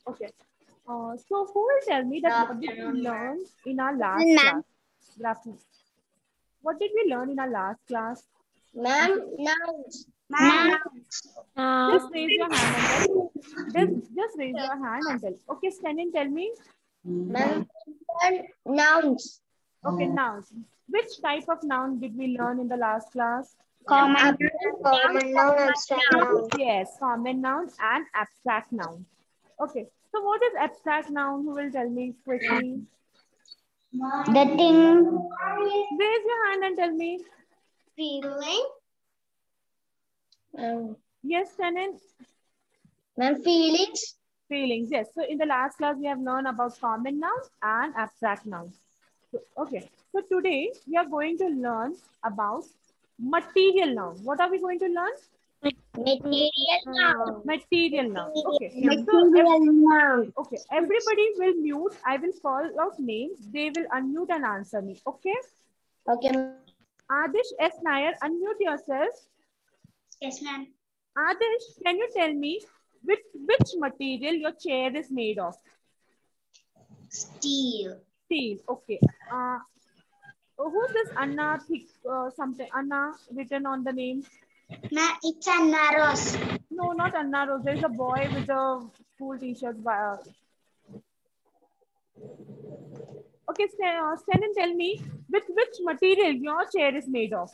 Okay. So who will tell me that what did we learn in our last class? Good afternoon. What did we learn in our last class? Ma'am, nouns. Just raise your hand and tell. Just raise your hand and tell. Okay, stand and tell me. Ma'am, nouns. Okay, nouns. Which type of noun did we learn in the last class? Common noun, abstract noun. Yes, common noun and abstract noun. Okay, so what is abstract noun? Who will tell me quickly? The thing. Raise your hand and tell me. Feeling. Yes, Tanin. Ma'am, feelings. Feelings, yes. So in the last class, we have learned about common nouns and abstract nouns. So, okay, so today we are going to learn about material noun. What are we going to learn? Material noun. Material noun. Okay. Material noun. Okay, everybody will mute. I will call out names. They will unmute and answer me. Okay? Okay. Adish S. Nair, unmute yourself. Yes, ma'am. Adish, can you tell me which material your chair is made of? Steel. Steel. Okay. Who's this Anna? Something Anna written on the name? Ma'am, it's Anna Rose. No, not Anna Rose. There's a boy with a school t-shirt. Okay, stand and tell me which material your chair is made of?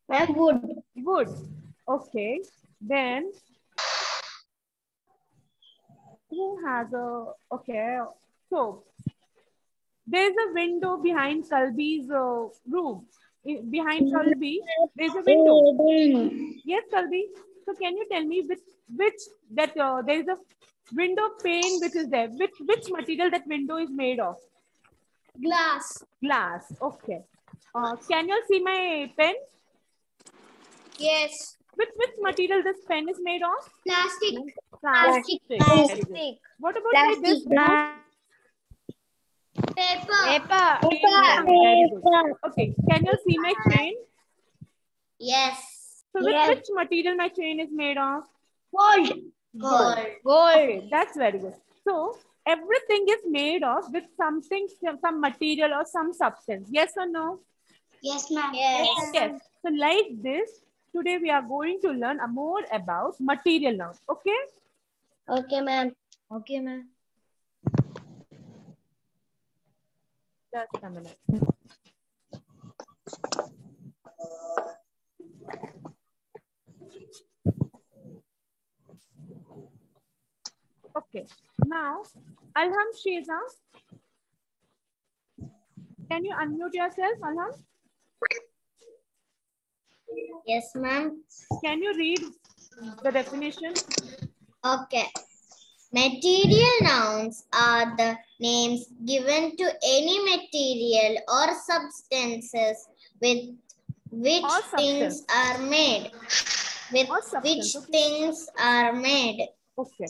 Ma'am, wood. Wood. Okay. Then who has a okay? So there's a window behind Kalbi's room. Behind Kalbi, there's a window. Yes, Kalbi. So can you tell me which that there is a window pane which is there? Which material that window is made of? Glass. Glass. Okay. Can you see my pen? Yes. Which material this pen is made of? Plastic. Plastic. What about this book? Paper. Very good. Okay. Can you see my chain? Yes. So which material my chain is made of? Gold. Okay, that's very good. So everything is made of with something, some material or some substance. Yes or no? Yes, ma'am. Yes. Yes. So like this, today we are going to learn more about material nouns. Okay? Okay, ma'am. Okay, ma'am. Just a minute. Okay. Now, Alham Sheza, can you unmute yourself, Alham? Yes, ma'am. Can you read the definition? Okay. Material nouns are the names given to any material or substances with which things are made. With which things are made. Okay.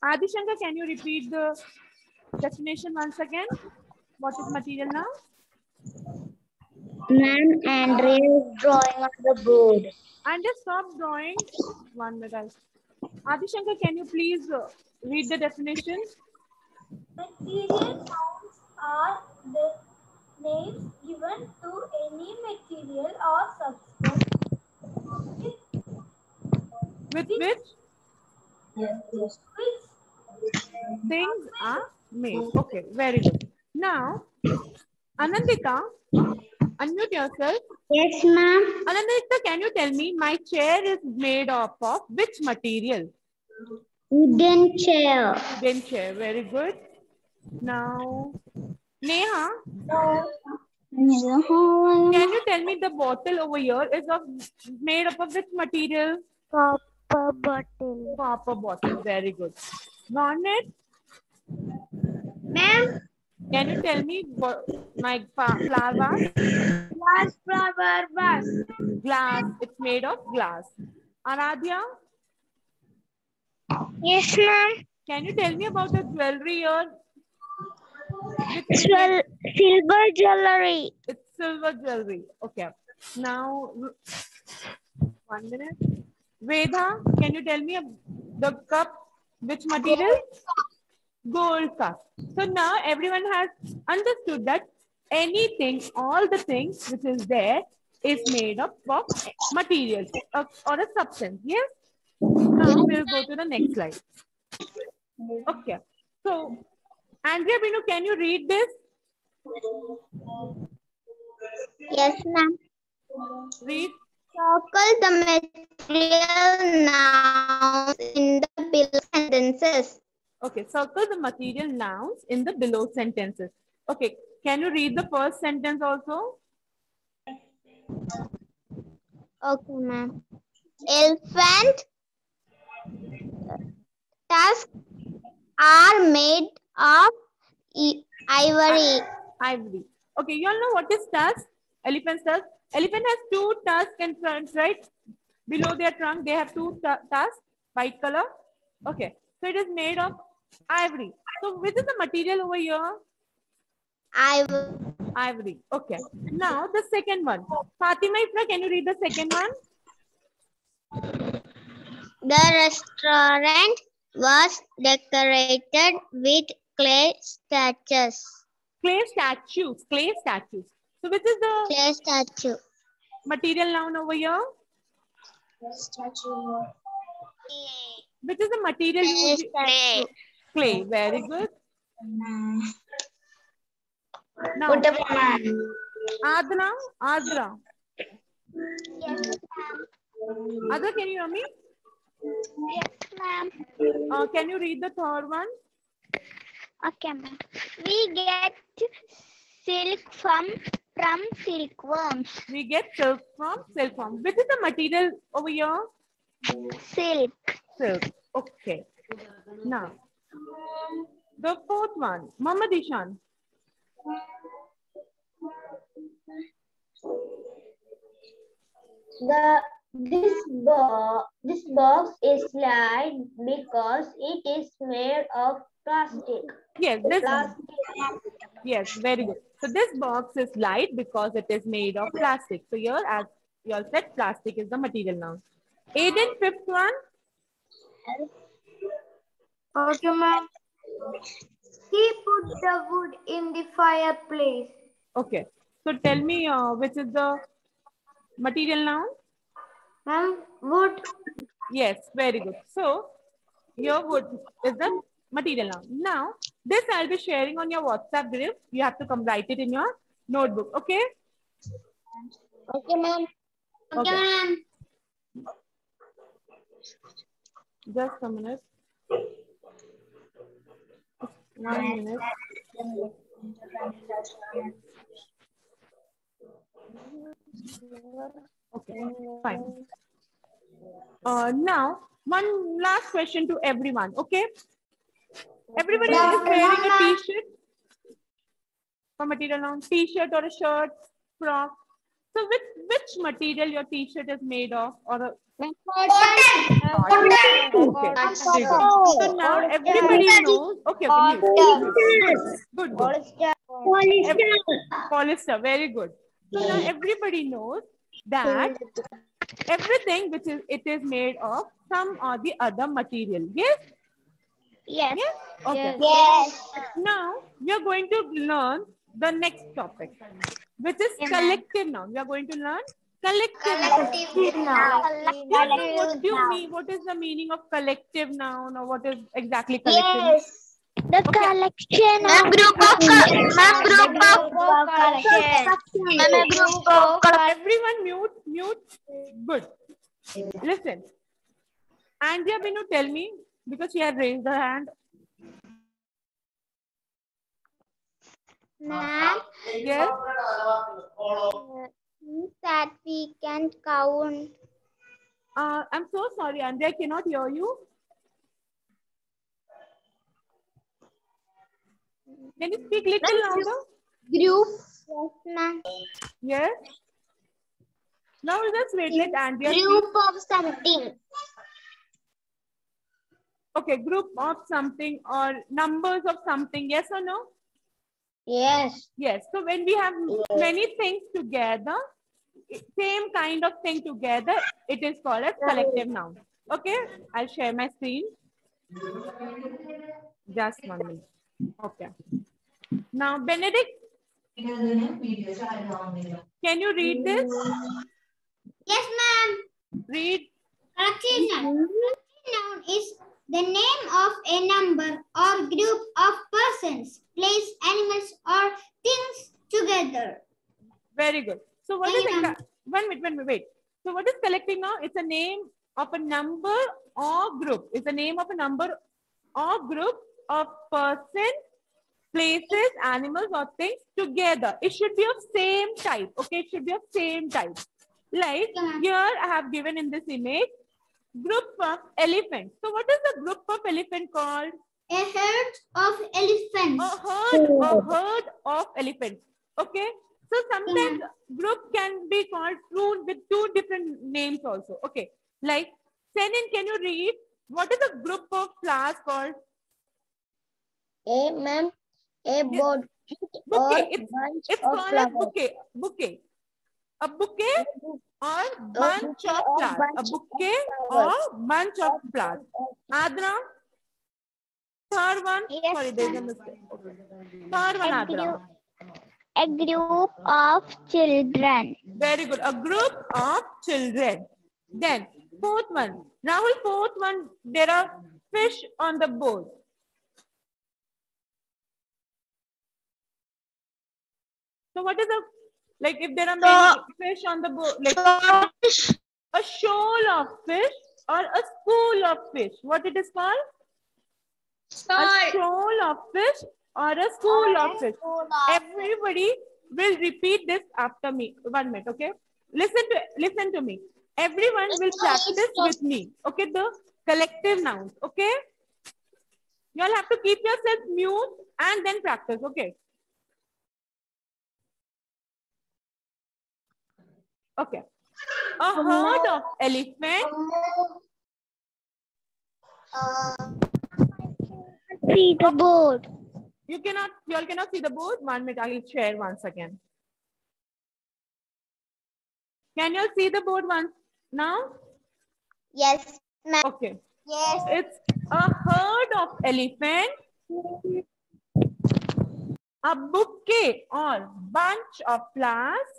Adishankar, can you repeat the definition once again? What is material now? Ma'am, Andrea is drawing on the board. And just stop drawing. 1 minute. Adishankar, can you please read the definition? Material nouns are the names given to any material or substance with which things are made. Okay, very good. Now, Anandika, unmute yourself. Yes, ma'am. Anandika, can you tell me my chair is made up of which material? Wooden chair. Wooden chair, very good. Now, Neha, can you tell me the bottle over here is made up of which material? copper bottle. Copper bottle, very good. Garnet, Ma'am. can you tell me what my flower vase? Glass flower vase. Glass, it's made of glass. Aradhya, Yes, ma'am. can you tell me about the jewelry here? Silver jewelry. It's silver jewelry. Okay. Now, 1 minute. Veda, can you tell me the cup, which material? gold cup. So now everyone has understood that anything, all the things which is there is made up of materials or a substance. Yes. Now we'll go to the next slide. Okay. So Andrea Binu, can you read this? Yes, ma'am. Read. Circle the material nouns in the below sentences. Okay, circle the material nouns in the below sentences. Okay, can you read the first sentence also? Okay, ma'am. Elephant tusks are made of ivory. Ivory. Okay, you all know what is tusk? Elephant's tusk. Elephant has two tusks in front, right? Below their trunk, they have two tusks, white color. Okay, so it is made of ivory. So which is the material over here? Ivory. Ivory. Okay. Now the second one. Fatima Ifra, can you read the second one? The restaurant was decorated with clay statues. Clay statues. Clay statues. So which is the Clay statue. material noun over here? Statue. Which is the material used? Clay. Clay. Very good. Now, Adra. Adra. Yes, Adra, can you hear me? ma'am. Can you read the third one? Okay, ma'am. We get silk from silkworms. We get silk from silkworm. Which is the material over here? Silk. Silk. Okay. Now, the fourth one. Muhammad Ishan. This box is light because it is made of plastic. Yes, yes, very good. So this box is light because it is made of plastic. So here, as you all said, plastic is the material noun. Aiden, fifth one. Okay, ma'am. He put the wood in the fireplace. Okay. So tell me which is the material noun? Ma'am, wood. Yes, very good. So your wood is the material noun. Now, this I'll be sharing on your WhatsApp group. You have to come write it in your notebook. Okay? Okay, ma'am. Okay. ma'am. Just a minute. 1 minute. Okay, fine. Now, one last question to everyone. Okay? Everybody is wearing a t-shirt for material noun. T-shirt or a shirt, frock. So which material your t-shirt is made of? Or a okay. So now everybody knows. Okay, okay. Good. Polyester. Very good. So now everybody knows that everything which is made of some or the other material. Yes? Yes. Yes? Okay. Yes. Now we are going to learn the next topic, which is collective noun. We are going to learn collective noun. Do you know what do you mean? What is the meaning of collective noun, or what is exactly collective noun? The collection of Everyone mute. Good. Listen. Andrea Binu, tell me, because she had raised her hand. Ma'am, Yes. that we can count. I'm so sorry, Andrea, I cannot hear you. Can you speak little louder? Group. Yes, ma'am. Yes. Now just wait, let Andrea speak. Group of something. Okay, group of something or numbers of something, yes or no? Yes. Yes. So when we have many things together, same kind of thing together, it is called as collective noun. Okay, I'll share my screen. Just 1 minute. Okay. Now, Benedict, can you read this? Yes, ma'am. Read. Collective noun. Collective noun is the name of a number or group of persons, place, animals, or things together. Very good. So what is Thank you, ma'am. 1 minute, wait. So what is collective noun? It's a name of a number or group. It's a name of a number or group of person, places, animals, or things together. It should be of same type. Okay, it should be of same type. Like here I have given in this image group of elephants. So what is the group of elephant called? A herd of elephants. A herd of elephants. Okay. So sometimes group can be called with two different names also. Okay. Like Senin, can you read what is a group of flowers called? Ma'am, a bouquet Bouquet. or bunch It's of called as flowers. bouquet. A bouquet or bunch of or flowers. A bunch bouquet of or flowers. bunch of flowers. Adra, third one. Yes, Sorry, there's a mistake. Okay. Third one, Adra. A group of children. Very good. A group of children. Then fourth one. Rahul, fourth one. There are fish on the boat. So what is like if there are many fish on the boat, like a shoal of fish or a school of fish. What it is called? A shoal of fish or a school of fish. Everybody will repeat this after me. 1 minute, okay? Listen to me. Everyone will practice with me. Okay, the collective nouns. Okay? You all have to keep yourself mute and then practice. Okay. Okay. A herd of elephants. See the board. You all cannot see the board. 1 minute, I will share once again. Can you all see the board once now? Yes, ma'am. Okay. Yes. It's a herd of elephants, a bouquet or bunch of flowers,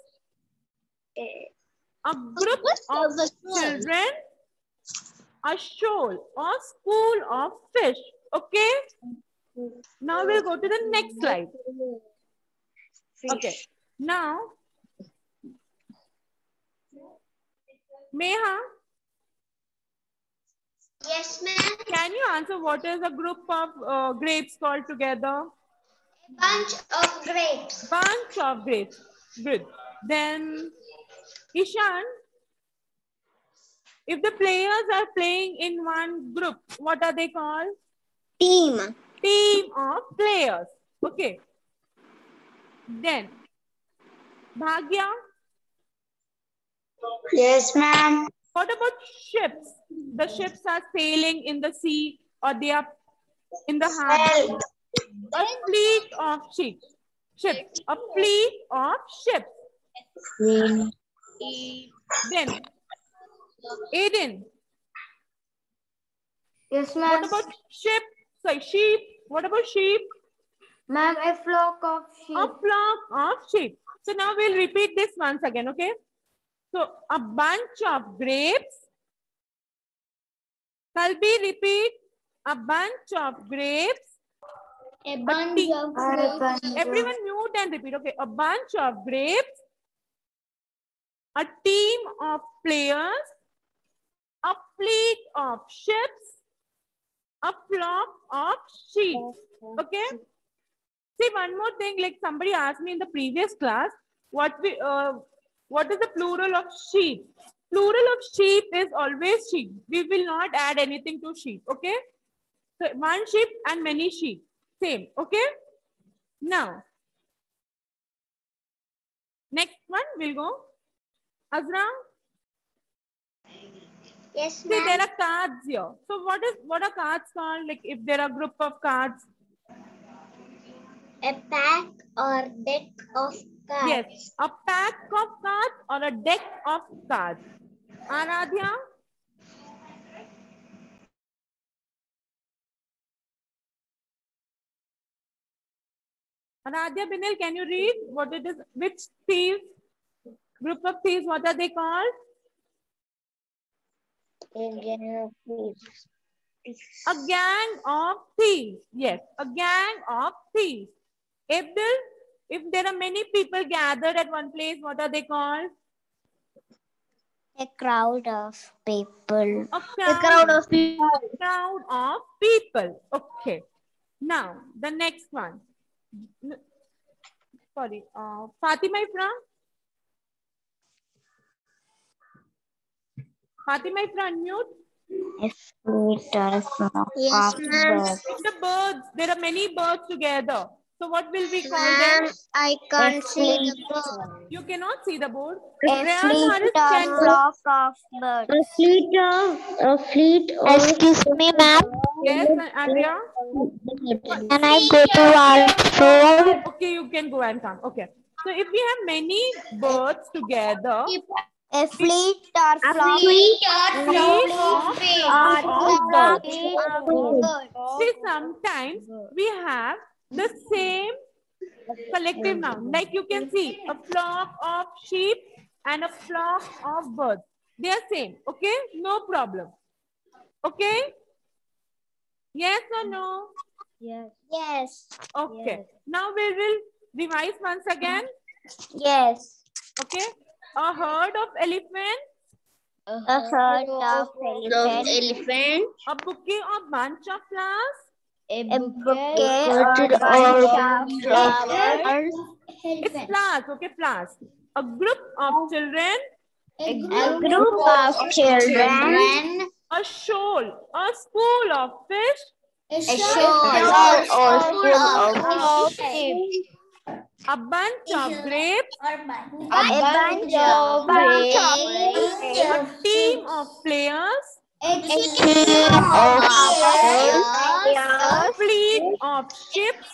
a group of children, a shoal or school of fish. Okay? Now we'll go to the next slide. Okay. Now, Meha, Yes, ma'am. can you answer what is a group of grapes called together? Bunch of grapes. Bunch of grapes. Good. Then, Ishan, if the players are playing in one group, what are they called? Team. Team of players. Okay. Then, Bhagya, Yes, ma'am. what about ships? The ships are sailing in the sea or they are in the harbor. A fleet of ships. A fleet of ships. Then, Aiden, Yes, ma'am. what about sheep? What about sheep? Ma'am, a flock of sheep. A flock of sheep. So now we'll repeat this once again, okay? So a bunch of grapes. Kalbi, repeat. A bunch of grapes. A bunch of grapes. Everyone mute and repeat, okay? A bunch of grapes. A team of players. A fleet of ships. A flock of sheep. Okay? See, one more thing, like somebody asked me in the previous class, what is the plural of sheep? Plural of sheep is always sheep. We will not add anything to sheep, okay? So one sheep and many sheep, same, okay? Now, next one we'll go. Azra? Yes, See, there ma'am. are cards here. So what are cards called? Like if there are group of cards? A pack or deck of cards. Yes, a pack of cards or a deck of cards. Aradhya? Anadya Binel, can you read what it is? Which thieves? Group of thieves, what are they called? A gang of thieves. Yes, a gang of thieves. Abdul, if there are many people gathered at one place, what are they called? A crowd of people. A crowd of people. Crowd of people. Okay. Now, the next one. Sorry. Fatima Ifra. Fatima Ifra, unmute. A fleet or flock of birds. The birds. There are many birds together. So what will we call them? I can't see the bird. You cannot see the board. A fleet or flock of birds. A fleet or Excuse me, ma'am. Yes, Adria. Can I go to our phone? Okay, you can go and come. Okay. So if we have many birds together, A fleet or flock of birds. See, sometimes we have the same collective noun. Like you can see, a flock of sheep and a flock of birds. They are same. Okay, no problem. Okay. Yes or no? Yes. Yes. Okay. Now we will revise once again. Yes. Okay. A herd of elephants. A herd of elephants. A bouquet or bunch of flowers. A bouquet or bunch of flowers. It's flowers. Okay, flowers. A group of children. A group of children. A shoal. A school of fish. A shoal or school of fish. A bunch of grapes. A bunch of grapes. A team of players. A team of players. A fleet of ships.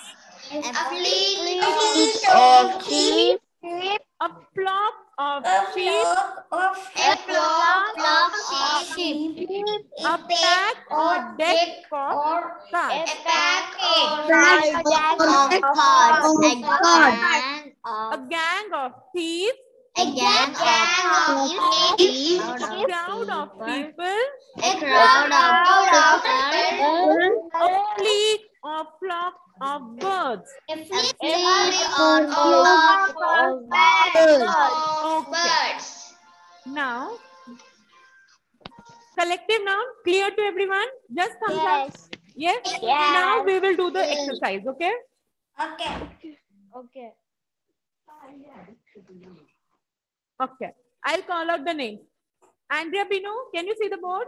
A fleet of sheep. A flock of sheep. A flock of sheep. A pack or deck of cards. A pack of cards. A gang of thieves. A gang of thieves. A crowd of people. A crowd of people. A fleet or flock of birds. A fleet or flock of birds. Now, collective noun, clear to everyone? Just thumbs up. Yes? Yes. Now we will do the exercise, okay? Okay. Okay. I'll call out the names. Andrea Pino, can you see the board?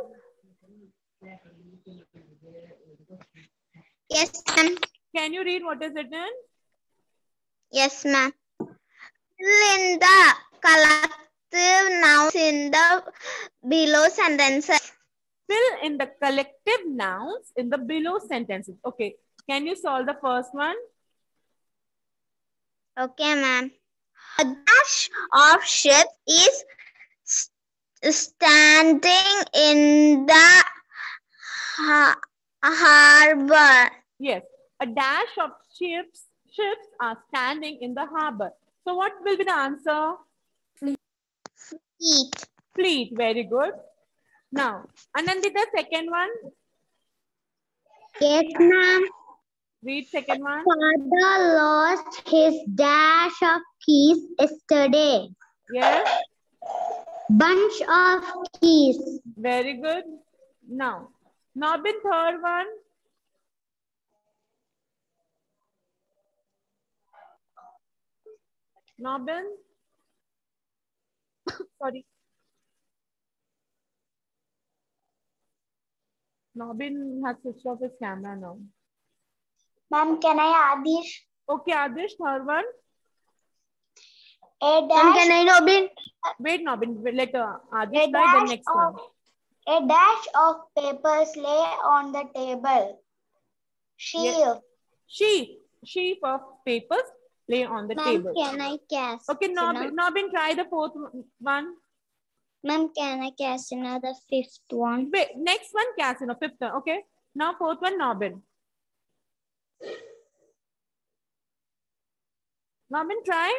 Yes, ma'am. Can you read what is written? Yes, ma'am. Linda, collective nouns in the below sentences. Fill in the collective nouns in the below sentences. Okay. Can you solve the first one? Okay, ma'am. A dash of ship is standing in the harbor. Yes. A dash of ships are standing in the harbor. So what will be the answer? Fleet. Fleet. Very good. Now, Anandita, second one. Yes, ma'am. Read second one. Father lost his dash of keys yesterday. Yes. Bunch of keys. Very good. Now, Nobin, third one. Nobin. Sorry. Nobin has switched off his camera now. Ma'am, can I add this? Okay, Adish, third one. A dash. Can I Robin? Wait, Nobin, let Adish try the next one. A dash of papers lay on the table. Sheaf. Yes. Sheaf of papers lay on the table. Can I cast? Okay, Nobin, try the fourth one. Ma'am, can I cast another fifth one? Wait, next one, Casino, fifth one. Okay. Now fourth one, Nobin. Norman, try.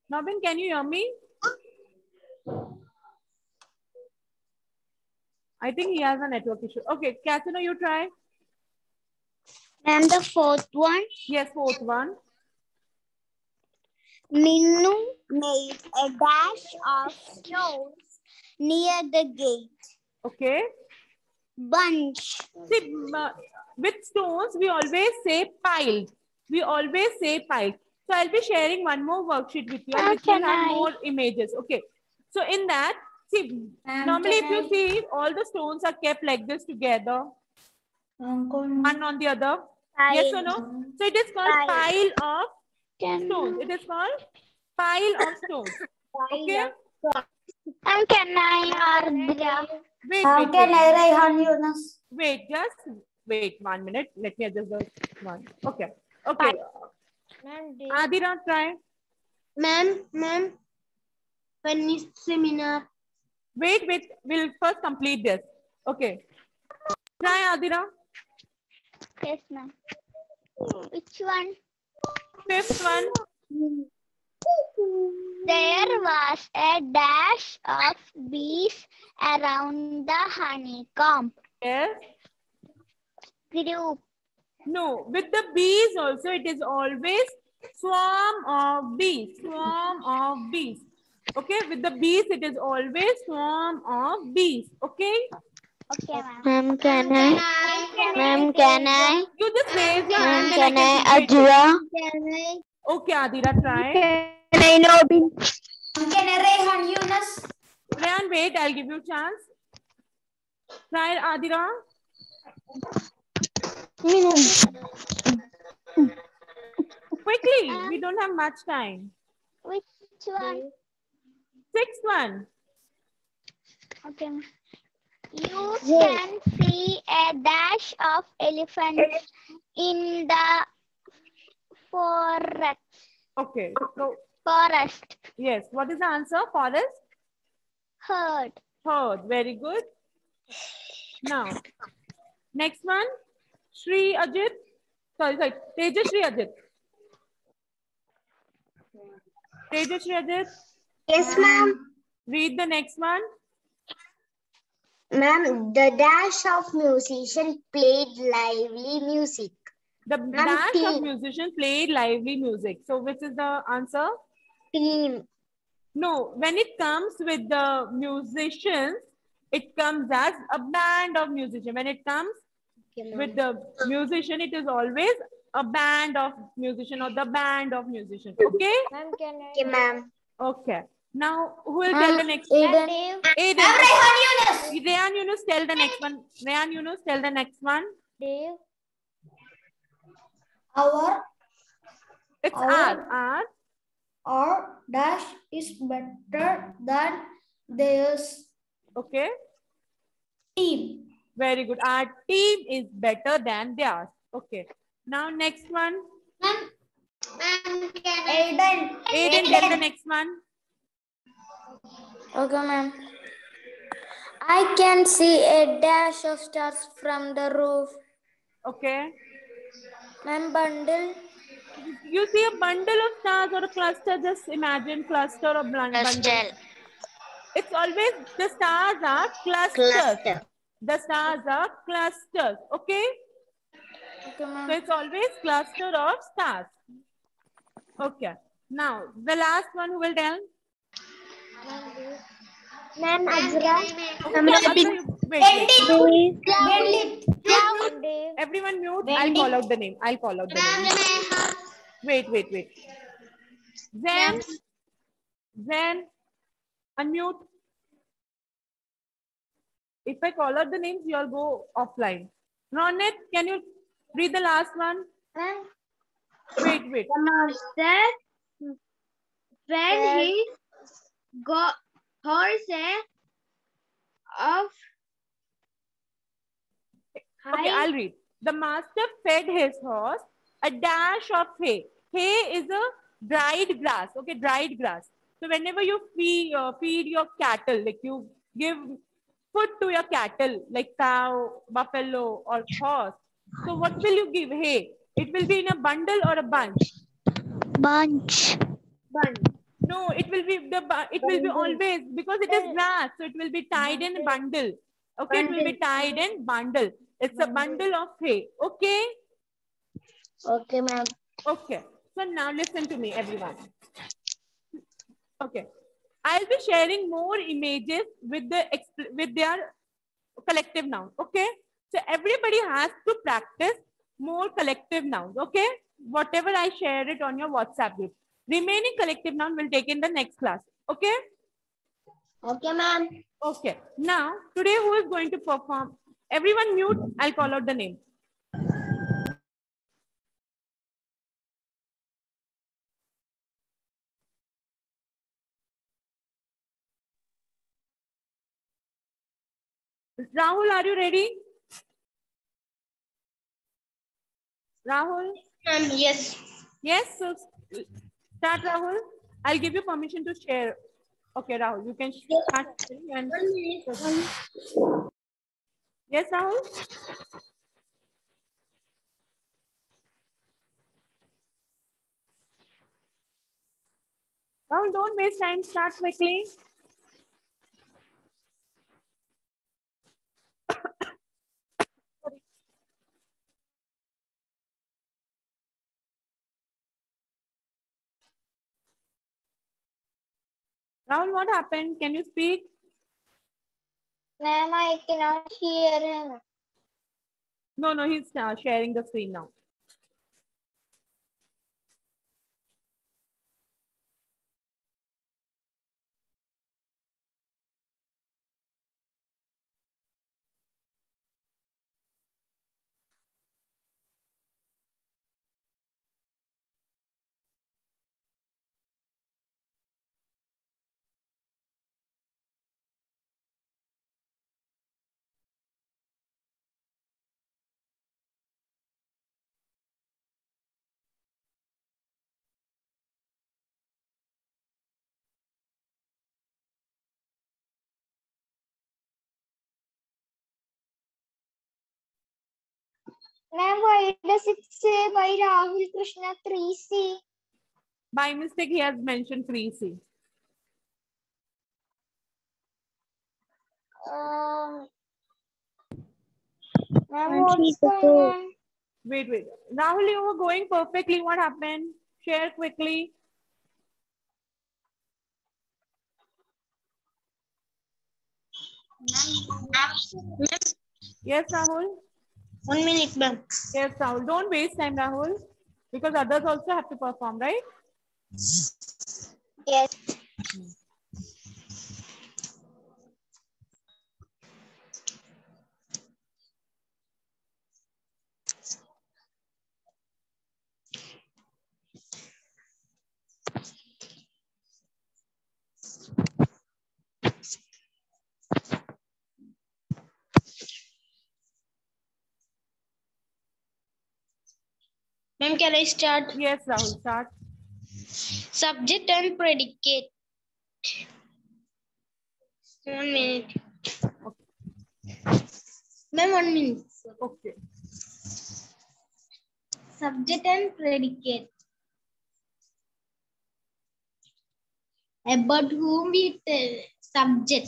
Norman, can you hear me? I think he has a network issue. Okay, Katsuna, you try. Ma'am, the fourth one. Yes, fourth one. Minnu made a dash of stones near the gate. Okay. Bunch. See, with stones, we always say piled. We always say piled. So I'll be sharing one more worksheet with you, which will have more images. Okay. So in that, see, normally if you see, all the stones are kept like this together, one on the other. Pile. Yes or no? So it is called pile of stones. It is called pile of stones. Okay. And can I Wait, just wait 1 minute. Let me adjust the one. Okay. Okay. Adira, try. Ma'am, when is seminar? Wait. We'll first complete this. Okay. Try, Adira. Yes, ma'am. Which one? Fifth one. There was a dash of bees around the honeycomb. Yes. Group. No, with the bees also, it is always swarm of bees. Swarm of bees. Okay, with the bees, it is always swarm of bees. Okay. Okay, ma'am. Ma'am, can I? Ma'am, can I? You just raise your Ma'am, hand. can I? Wait. Ajwa. Okay, Adira, try. Can I know? Can I Rehan Yunus? Rayan, wait, I'll give you a chance. Try, Adira. Quickly, we don't have much time. Which one? Sixth one. Okay. You can see a dash of elephants in the forest. Okay, so Forest. yes, what is the answer? Forest? Herd. Herd. Very good. Now, next one. Shri Ajit. Sorry. Tejashri Ajit. Tejashri Ajit. Yes, ma'am. Read the next one. Ma'am, the dash of musician played lively music. The dash of musicians played lively music. So which is the answer? Team. No, when it comes with the musicians, it comes as a band of musicians. When it comes with the musician, it is always a band of musician or the band of musician. Okay? Ma'am, can I? Okay, ma'am. Okay. Now, who will tell the next one? Aiden. Rayan Yunus, tell the next one. Rayan Yunus, tell the next one. Dave. It's Our- R. Our dash is better than theirs. Okay. Team. Very good. Our team is better than theirs. Okay. Now, next one. Aiden, tell the next one. Okay, ma'am. I can see a dash of stars from the roof. Okay. Ma'am, bundle. You see a bundle of stars or a cluster, just imagine cluster or bundle. It's always, the stars are clusters. The stars are clusters. Okay? Okay, ma'am. So it's always cluster of stars. Okay. Now, the last one who will tell? Ma'am, Azra. Okay, wait. Everyone mute. I'll call out the name. Wait. Zen, unmute. If I call out the names, you all go offline. Ronit, can you read the last one? Wait. The master, when he got horses of Okay, I'll read. The master fed his horse a dash of hay. Hay is a dried grass. Okay, dried grass. So whenever you feed your cattle, like you give food to your cattle, like cow, buffalo, or horse. So what will you give? Hay. It will be in a bundle or a bunch? Bunch. Bunch. No, it will be it will be always, because it is grass, so it will be tied in bundle. Okay, it will be tied in bundle. It's a bundle of hay. Okay. Okay, ma'am. Okay. So now listen to me, everyone. Okay. I'll be sharing more images with their collective nouns. Okay. So everybody has to practice more collective nouns. Okay. Whatever I share it on your WhatsApp group. Remaining collective noun will take in the next class. Okay. Okay, ma'am. Okay. Now, today who is going to perform? Everyone mute. I'll call out the name. Rahul, are you ready? Rahul? Yes. Yes. So start, Rahul. I'll give you permission to share. Okay, Rahul, you can start. And... Yes, Rahul? Rahul, don't waste time. Start quickly. Rahul, what happened? Can you speak? Ma'am, I cannot hear him. No, he's sharing the screen now. Ma'am, why does it say by Rahul Krishna 3C? By mistake, he has mentioned 3C. Ma'am, what's going on? Wait. Rahul, you were going perfectly. What happened? Share quickly. Yes, Rahul? 1 minute, ma'am. Yes, Rahul. Don't waste time, Rahul. Because others also have to perform, right? Yes. Ma'am, can I start? Yes, Rahul. Start. Subject and predicate. 1 minute. Ma'am, 1 minute. Okay. Subject and predicate. About whom we tell. Subject.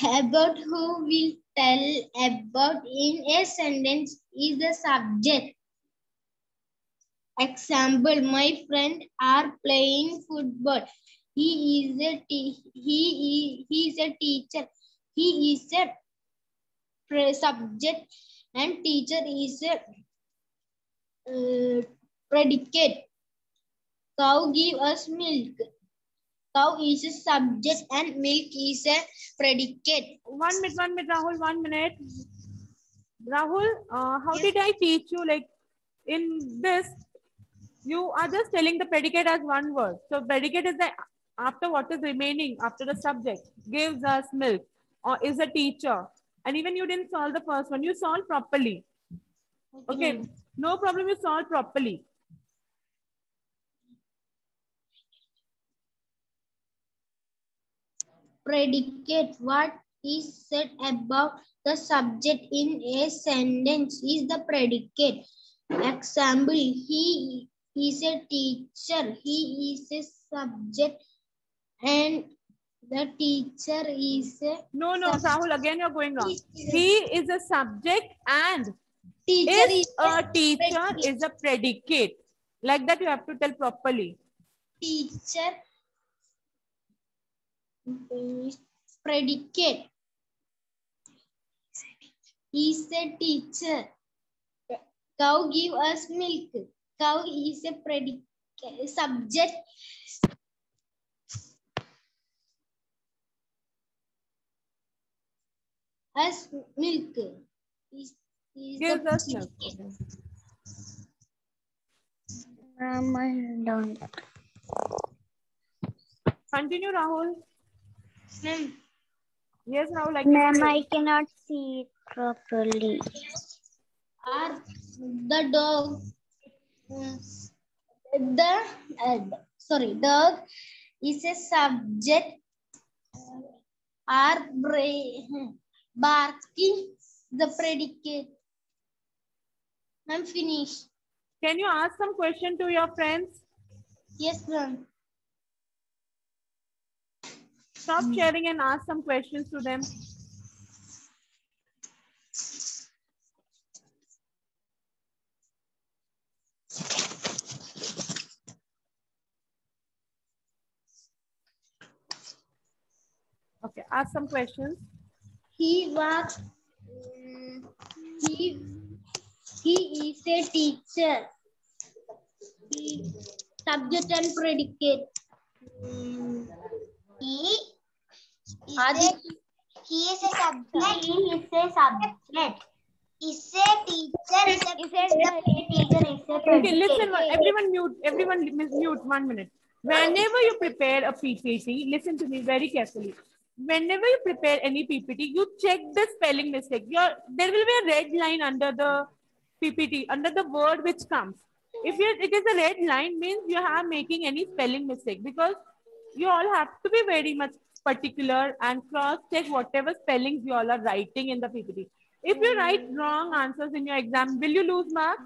About who will tell about in a sentence is the subject. Example, my friend are playing football. He is a teacher. He is a subject and teacher is a predicate. Cow give us milk. Cow is a subject and milk is a predicate. 1 minute, Rahul. 1 minute. Rahul, how did I teach you? Like in this, you are just telling the predicate as one word. So predicate is the after what is remaining after the subject, gives us milk, or is a teacher. And even you didn't solve the first one. You solved properly. Okay. No problem. You solved properly. Predicate. What is said about the subject in a sentence is the predicate. Example, he is a teacher, he is a subject, and the teacher is a No, Sahul, again you're going wrong. He is a subject and teacher is a teacher is a predicate. Like that you have to tell properly. teacher predicate. He is a teacher. Cow give us milk. Cow is a predicate subject. As milk is Gives the us milk. Continue, Rahul. Yes, Rahul. Ma'am, I cannot see it properly. Are the dog dog is a subject. Are barking the predicate. I'm finished. Can you ask some question to your friends? Yes, ma'am. Stop sharing and ask some questions to them. Okay, ask some questions. He was he is a teacher. He subject and predicate. He is a subject. Is a teacher. Is a teacher. Okay, listen, everyone mute, mute 1 minute. Whenever you prepare a PPT, listen to me very carefully. Whenever you prepare any PPT, you check the spelling mistake. There will be a red line under the PPT, under the word which comes. If it is a red line, means you are making any spelling mistake, because you all have to be very much particular and cross-check whatever spellings you all are writing in the PPT. If you write wrong answers in your exam, will you lose marks?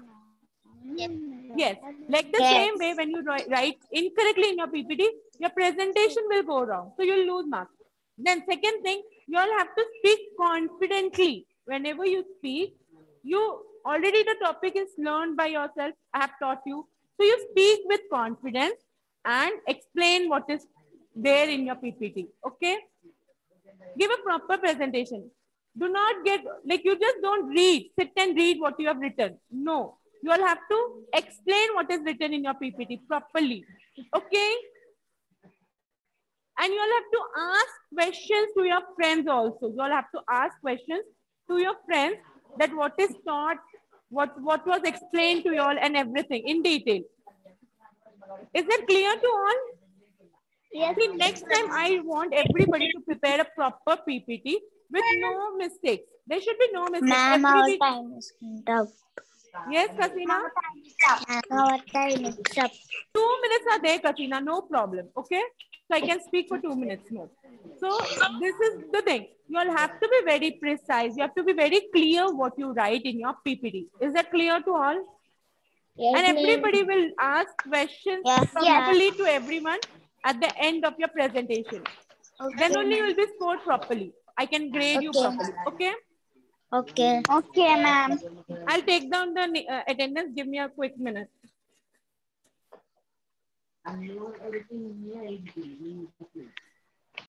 Yes. Like the same way, when you write incorrectly in your PPT, your presentation will go wrong. So you'll lose marks. Then second thing, you all have to speak confidently. Whenever you speak, already the topic is learned by yourself. I have taught you. So you speak with confidence and explain what is there in your PPT. Okay? Give a proper presentation. Do not get, like, you just don't read, sit and read what you have written. No, you all have to explain what is written in your PPT properly. Okay? And you all have to ask questions to your friends also. You all have to ask questions to your friends that what is taught, what was explained to you all and everything in detail. Is that clear to all? Yes. See, next time I want everybody to prepare a proper PPT with no mistakes. There should be no mistakes. Ma'am, our time is up. Yes, Kasina? Our time is up. 2 minutes are there, Kasina, no problem. Okay? So I can speak for 2 minutes more. So this is the thing. You all have to be very precise. You have to be very clear what you write in your PPT. Is that clear to all? Yes, and everybody will ask questions properly to everyone at the end of your presentation. Okay. Then only you will be scored properly. I can grade you properly. Okay? Okay. Okay, ma'am. I'll take down the attendance. Give me a quick minute.